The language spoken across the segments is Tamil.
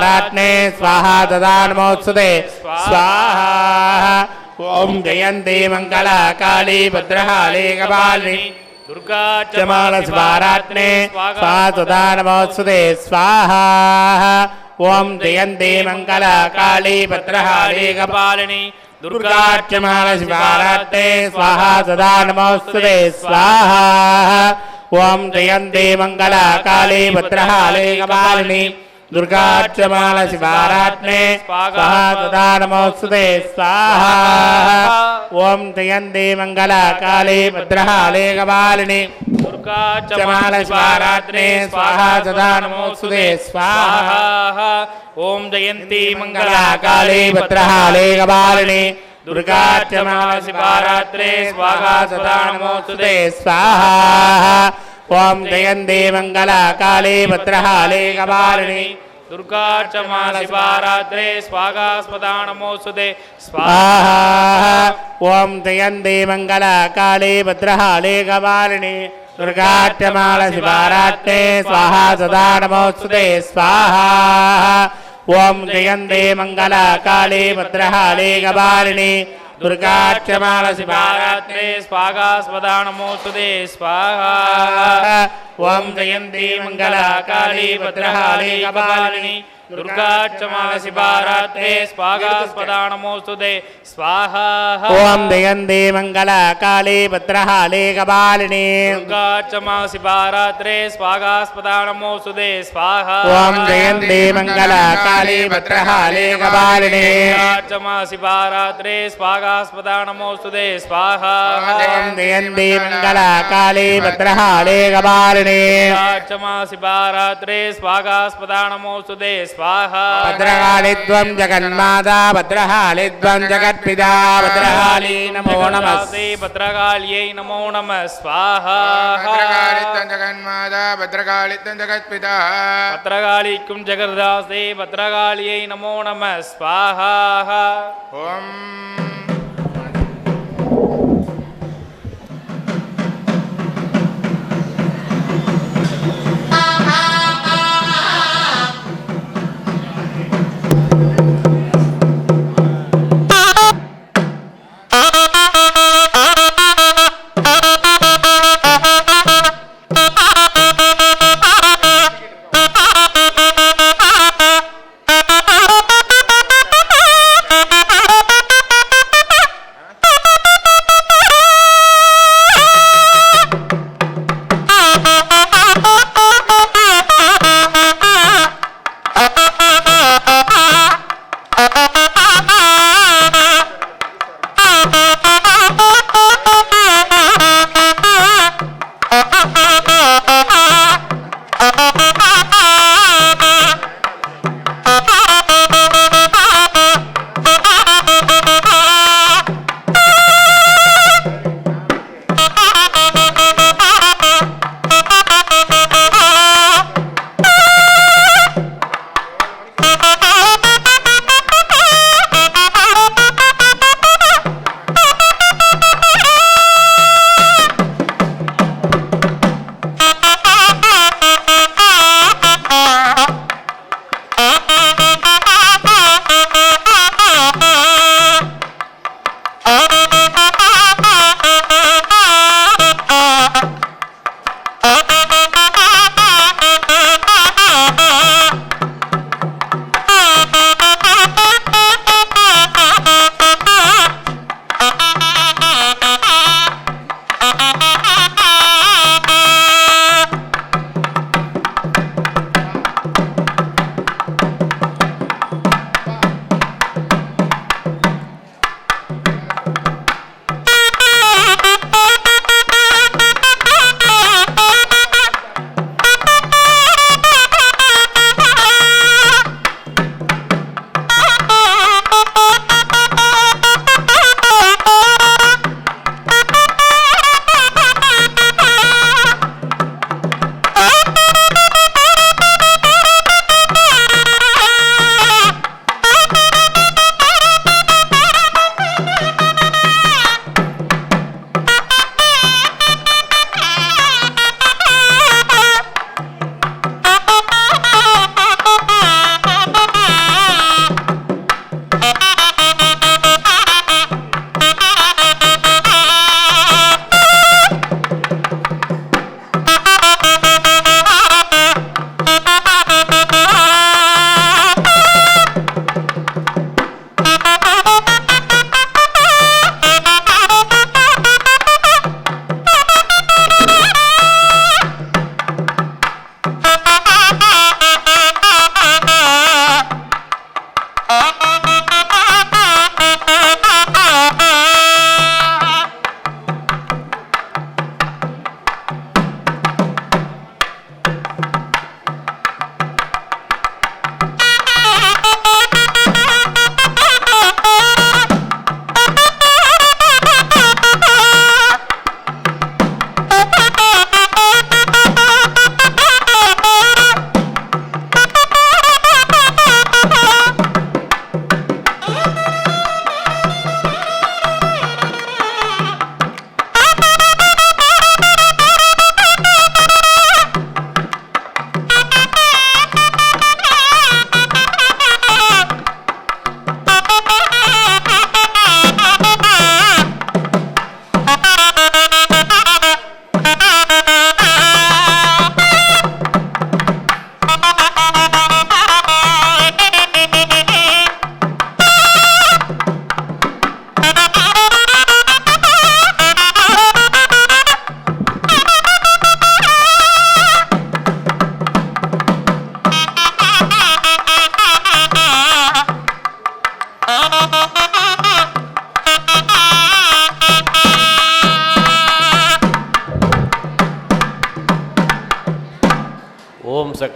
शिवारात्ने स्वाहा तदा नमोस्तुते स्वाहा ओम जयन्ती मंगला काली भद्रकाली कपालिनी दुर्गा चमाल शिवारात्ने स्वाहा तदा नमोस्तुते स्वाहा ओम जयन्ती मंगला काली भद्रकाली कपालिनी दुर्गा चमाल शिवारात्ने स्वाहा तदा नमोस्तुते स्वाहा ओम जयन्ती मंगला काली भद्रकाली कपालिनी दुर्गा चमाल शिवारात्ने स्वाहा तदा नमोस्तुते स्वाहा ओम जयन्ती मंगला काली भद्रकाली कपालिनी दुर्गा चमाल शिवारात्ने स्वाहा तदा नमोस्तुते स्वाहा ओम जयन्ती मंगला काली भद्रकाली कपालिनी दुर्गा चमाल शिवारात्रे स्वाहा तदा नमोस्तुते स्वाहा ओम जयन्ती मंगला काली भद्रकाली कपालिनी दुर्गा चमाल शिवारात्रे स्वाहा तदा नमोस्तुते स्वाहा ओम जयन्ती मंगला काली भद्रकाली कपालिनी दुर्गा चमाल शिवारात्रे स्वाहा तदा नमोस्तुते स्वाहा ओम जयन्ती मंगला काली भद्रकाली कपालिनी दुर्गा चमाल शिवारात्रे स्वाहा तदा नमोस्तुते स्वाहा ओम जयन्ती मंगला काली भद्रकाली कपालिनी दुर्गा चमाल शिवारात्रे स्वाहा तदा नमोस्तुते स्वाहा ओम जयन्ती मंगला काली भद्रकाली कपालिनी दुर्गा चमाल शिवारात्रे स्वाहा तदा नमोस्तुते स्वाहा ओम जयन्ती मंगला काली भद्रकाली कपालिनी दुर्गा चमाल शिवारात्रे स्वाहा तदा नमोस्तुते स्वाहा ओम जयन्ती मंगला काली भद्रकाली कपालिनी दुर्गा चमाल शिवारात्रे स्वाहा तदा नमोस्तुते स्वाहा भद्रकालीत्वं जगन्माता भद्रकालीत्वं जगत्पिता भद्रकाली नमो नमः भद्रकाल्यै नमो नमः स्वाहा भद्रकालीत्वं जगन्माता भद्रकालीत्वं जगत्पिता भद्रकालीक्कुं जगदासे भद्रकाल्यै नमो नमः स्वाहा ओम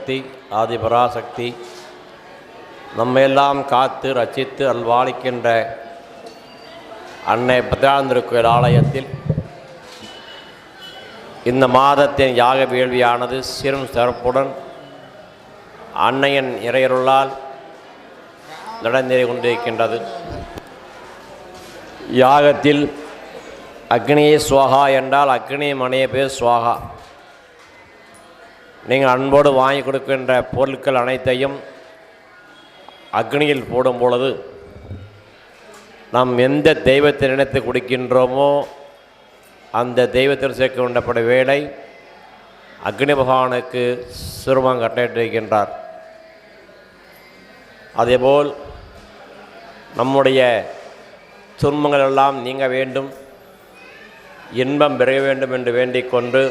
சக்தி ஆதிபராசக்தி நம்மையெல்லாம் காத்து ரட்சித்து அல்வாளிக்கின்ற அன்னை பத்ராந்திருக்கோயில் ஆலயத்தில் இந்த மாதத்தின் யாக வேள்வியானது சிறும் சிறப்புடன் அன்னையின் இறையருளால் நடந்தேறி கொண்டிருக்கின்றது. யாகத்தில் அக்னியே சுவாகா என்றால் அக்னி மணிய பேர் சுவாகா. நீங்கள் அன்போடு வாங்கி கொடுக்கின்ற பொருட்கள் அனைத்தையும் அக்னியில் போடும் பொழுது நாம் எந்த தெய்வத்தை நினைத்து கொடுக்கின்றோமோ அந்த தெய்வத்தில் சேர்க்க வேண்டப்பட வேலை அக்னி பகவானுக்கு சிறுமம் கட்டளையிட்டிருக்கின்றார். அதேபோல் நம்முடைய துன்பங்கள் எல்லாம் நீங்க வேண்டும், இன்பம் பெற வேண்டும் என்று வேண்டிக் கொண்டு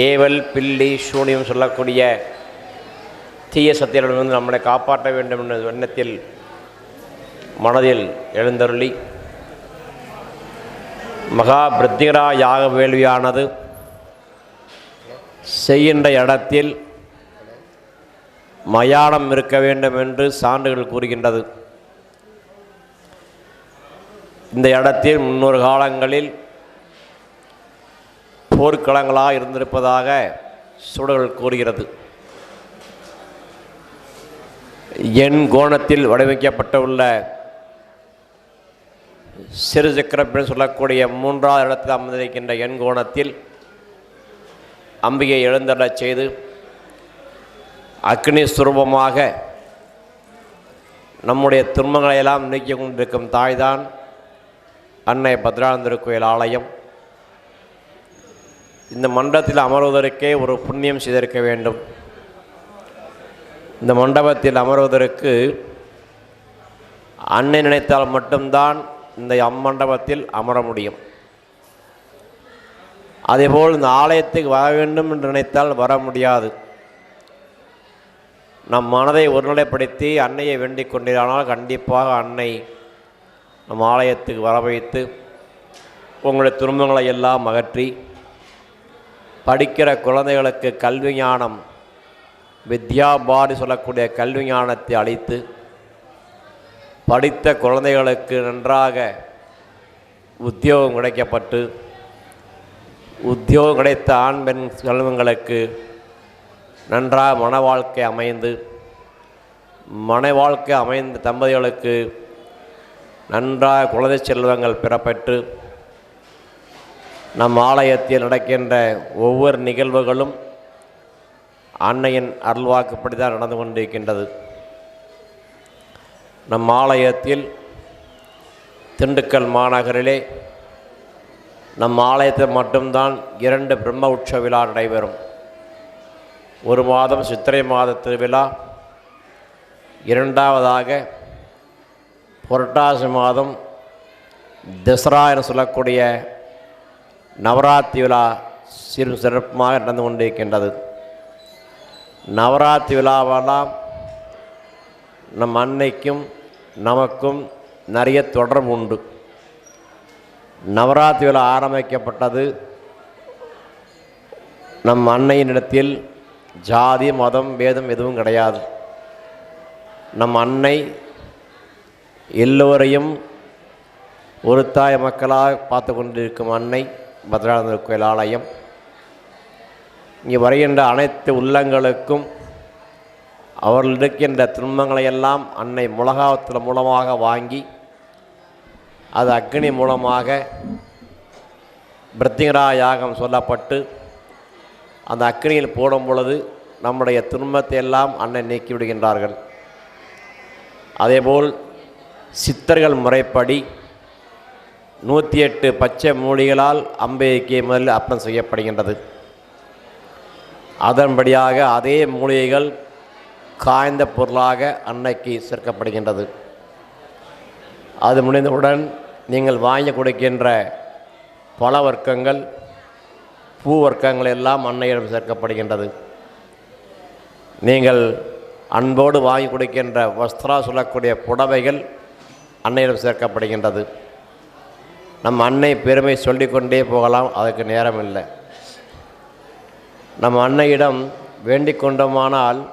ஏவல் பில்லி சூனியம் சொல்லக்கூடிய தீய சக்திகளிலிருந்து நம்மளை காப்பாற்ற வேண்டும் என்ற எண்ணத்தில் மனதில் எழுந்தருளி மகா பிருத்திகரா யாக வேள்வியானது செய்கின்ற இடத்தில் மயானம் இருக்க வேண்டும் என்று சான்றுகள் கூறுகின்றது. இந்த இடத்தில் முன்னொரு காலங்களில் போர்க்களங்களாக இருந்திருப்பதாக சுடர்கள் கூறுகிறது. எண் கோணத்தில் வடிவமைக்கப்பட்டுள்ள சிறு சக்கரம் சொல்லக்கூடிய மூன்றாவது இடத்தில் அமர்ந்திருக்கின்ற எண் கோணத்தில் அம்பிகை எழுந்தருளச் செய்து அக்னி சுரூபமாக நம்முடைய துன்பங்களையெல்லாம் நீக்கி கொண்டிருக்கும் தாய்தான் அன்னை பத்ராந்திருக்கோயில் ஆலயம். இந்த மண்டபத்தில் அமர்வதற்கே ஒரு புண்ணியம் செய்திருக்க வேண்டும். இந்த மண்டபத்தில் அமர்வதற்கு அன்னை நினைத்தால் மட்டும்தான் இந்த அம்மண்டபத்தில் அமர முடியும். அதேபோல் இந்த ஆலயத்துக்கு வர வேண்டும் என்று நினைத்தால் வர முடியாது. நம் மனதை ஒருநிலைப்படுத்தி அன்னையை வேண்டிக் கொண்டிருந்தால் கண்டிப்பாக அன்னை நம் ஆலயத்துக்கு வர வைத்து உங்களுடைய துன்பங்களை எல்லாம் அகற்றி படிக்கிற குழந்தைகளுக்கு கல்வி ஞானம் வித்யாபாரி சொல்லக்கூடிய கல்வி ஞானத்தை அளித்து படித்த குழந்தைகளுக்கு நன்றாக உத்தியோகம் கிடைக்கப்பட்டு உத்தியோகம் கிடைத்த ஆண் பெண் செல்வங்களுக்கு நன்றாக மன வாழ்க்கை அமைந்து மன வாழ்க்கை அமைந்த தம்பதிகளுக்கு நன்றாக குழந்தை செல்வங்கள் பெறப்பெற்று நம் ஆலயத்தில் நடக்கின்ற ஒவ்வொரு நிகழ்வுகளும் அன்னையின் அருள்வாக்குப்படி தான் நடந்து கொண்டிருக்கின்றது. நம் ஆலயத்தில் திண்டுக்கல் மாநகரிலே நம் ஆலயத்தில் மட்டும்தான் 2 பிரம்ம உற்சவ விழா நடைபெறும். ஒரு மாதம் சித்திரை மாத திருவிழா, இரண்டாவதாக புரட்டாசி மாதம் தசரா என சொல்லக்கூடிய நவராத்திரி விழா சிறப்புமாக நடந்து கொண்டிருக்கின்றது. நவராத்திரி விழாவெல்லாம் நம் அன்னைக்கும் நமக்கும் நிறைய தொடர்பு உண்டு. நவராத்திரி விழா ஆரம்பிக்கப்பட்டது நம் அன்னையினிடத்தில் ஜாதி மதம் பேதம் எதுவும் கிடையாது. நம் அன்னை எல்லோரையும் ஒரு தாய் மக்களாக பார்த்து கொண்டிருக்கும் அன்னை பத்ராந்திருக்கோயில் ஆலயம். இங்கே வருகின்ற அனைத்து உள்ளங்களுக்கும் அவர்கள் இருக்கின்ற துன்பங்களையெல்லாம் அன்னை முலகாவத்தில் மூலமாக வாங்கி அது அக்னி மூலமாக பிருத்திகரா யாகம் சொல்லப்பட்டு அந்த அக்னியில் போடும் பொழுது நம்முடைய துன்பத்தை எல்லாம் அன்னை நீக்கி விடுகின்றார்கள். அதேபோல் சித்தர்கள் முறைப்படி 108 பச்சை மூலிகளால் அம்பிகைக்கு முதலில் அர்ப்பணம் செய்யப்படுகின்றது. அதன்படியாக அதே மூலிகைகள் காய்ந்த பொருளாக அன்னைக்கு சேர்க்கப்படுகின்றது. அது முடிந்தவுடன் நீங்கள் வாங்கி கொடுக்கின்ற பல வர்க்கங்கள் பூ வர்க்கங்கள் எல்லாம் அன்னையிடம் சேர்க்கப்படுகின்றது. நீங்கள் அன்போடு வாங்கி கொடுக்கின்ற வஸ்திரா சொல்லக்கூடிய புடவைகள் அன்னையிடம் சேர்க்கப்படுகின்றது. நம் அன்னை பெருமை சொல்லிக்கொண்டே போகலாம், அதுக்கு நேரம் இல்லை. நம் அன்னையிடம் வேண்டிக் கொண்டோமானால்